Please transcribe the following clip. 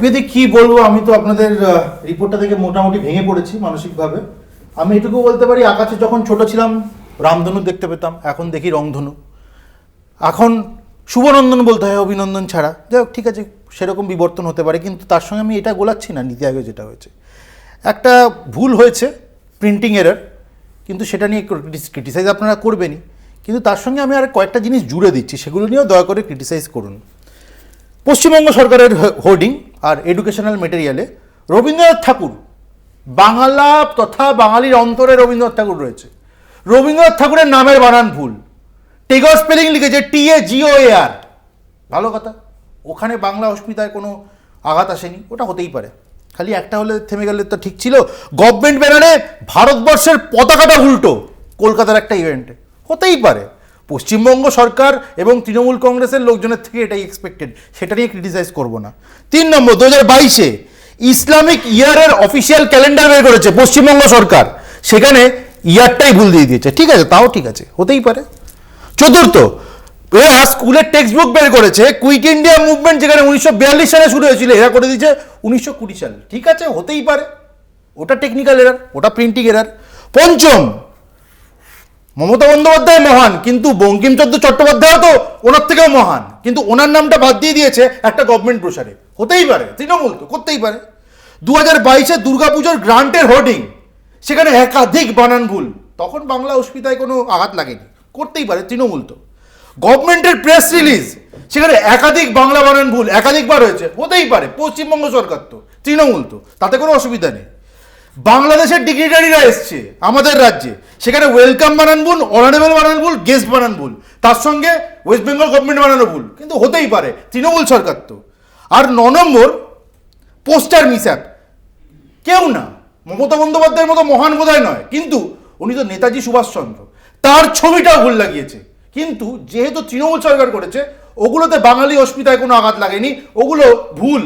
অভ্যেদে কি বলবো, আমি তো আপনাদের রিপোর্টটা থেকে মোটামুটি ভেঙে পড়েছি মানসিকভাবে। আমি এটুকু বলতে পারি, আকাশে যখন ছোট ছিলাম রামধনু দেখতে পেতাম, এখন দেখি রংধনু। এখন শুভনন্দন বলতে হয় অভিনন্দন ছাড়া। যাই হোক, ঠিক আছে, সেরকম বিবর্তন হতে পারে, কিন্তু তার সঙ্গে আমি এটা গোলাচ্ছি না। নীতি আয়োগে যেটা হয়েছে, একটা ভুল হয়েছে, প্রিন্টিং এরর, কিন্তু সেটা নিয়ে ক্রিটিসাইজ আপনারা করবেনই, কিন্তু তার সঙ্গে আমি আর কয়েকটা জিনিস জুড়ে দিচ্ছি, সেগুলো নিয়েও দয়া করে ক্রিটিসাইজ করুন। পশ্চিমবঙ্গ সরকারের হোর্ডিং আর এডুকেশনাল মেটেরিয়ালে রবীন্দ্রনাথ ঠাকুর, বাংলা তথা বাঙালির অন্তরে রবীন্দ্রনাথ ঠাকুর রয়েছে। রবীন্দ্রনাথ ঠাকুরের নামের বানান ভুল, টেগর স্পেলিং লিখেছে TAGOAR। ভালো কথা, ওখানে বাংলা অস্মিতায় কোনো আঘাত আসেনি, ওটা হতেই পারে। খালি একটা হলে থেমে গেলে তো ঠিক ছিল। গভর্নমেন্ট ব্যানারে ভারতবর্ষের পতাকাটা উল্টো কলকাতার একটা ইভেন্টে, হতেই পারে। পশ্চিমবঙ্গ সরকার এবং তৃণমূল কংগ্রেসের লোকজনের থেকে এটাই এক্সপেক্টেড, সেটা নিয়ে ক্রিটিসাইজ করবো না। 3 নম্বর, 2022-এ ইসলামিক ইয়ারের অফিসিয়াল ক্যালেন্ডার বের করেছে পশ্চিমবঙ্গ সরকার, সেখানে ইয়ারটাই ভুল দিয়ে দিয়েছে। ঠিক আছে, তাও ঠিক আছে, হতেই পারে। চতুর্থ, এরা স্কুলের টেক্সট বুক বের করেছে, কুইট ইন্ডিয়া মুভমেন্ট যেখানে 1942 সালে শুরু হয়েছিল, এরা করে দিয়েছে 1920 সাল। ঠিক আছে, হতেই পারে, ওটা টেকনিক্যাল এরার, ওটা প্রিন্টিং এরার। পঞ্চম, মমতা বন্দ্যোপাধ্যায় মহান, কিন্তু বঙ্কিমচন্দ্র চট্টোপাধ্যায় তো ওনার থেকেও মহান, কিন্তু ওনার নামটা বাদ দিয়ে দিয়েছে একটা গভর্নমেন্ট প্রসারে। হতেই পারে, তৃণমূল তো করতেই পারে। 2022-এ দুর্গাপুজোর গ্রান্টের হোর্ডিং, সেখানে একাধিক বানান ভুল, তখন বাংলা অস্মিতায় কোনো আঘাত লাগেনি, করতেই পারে, তৃণমূল তো। গভর্নমেন্টের প্রেস রিলিজ, সেখানে একাধিক বাংলা বানান ভুল একাধিকবার হয়েছে, হতেই পারে, পশ্চিমবঙ্গ সরকার তো, তৃণমূল তো, তাতে কোনো অসুবিধা নেই। বাংলাদেশের ডিগনিটারিরা এসছে আমাদের রাজ্যে, সেখানে ওয়েলকাম বানান ভুল, অনারেবল বানান ভুল, গেস্ট বানান ভুল, তার সঙ্গে ওয়েস্ট বেঙ্গল গভর্নমেন্ট বানানো ভুল, কিন্তু হতেই পারে, তৃণমূল সরকার তো। আর 9 নম্বর, পোস্টার মিসঅ্যাপ। কেউ না, মমতা বন্দ্যোপাধ্যায়ের মতো মহান বোধহয় নয়, কিন্তু উনি তো নেতাজি সুভাষচন্দ্র, তার ছবিটাও ভুল লাগিয়েছে। কিন্তু যেহেতু তৃণমূল সরকার করেছে, ওগুলোতে বাঙালি অস্মিতায় কোনো আঘাত লাগেনি, ওগুলো ভুল।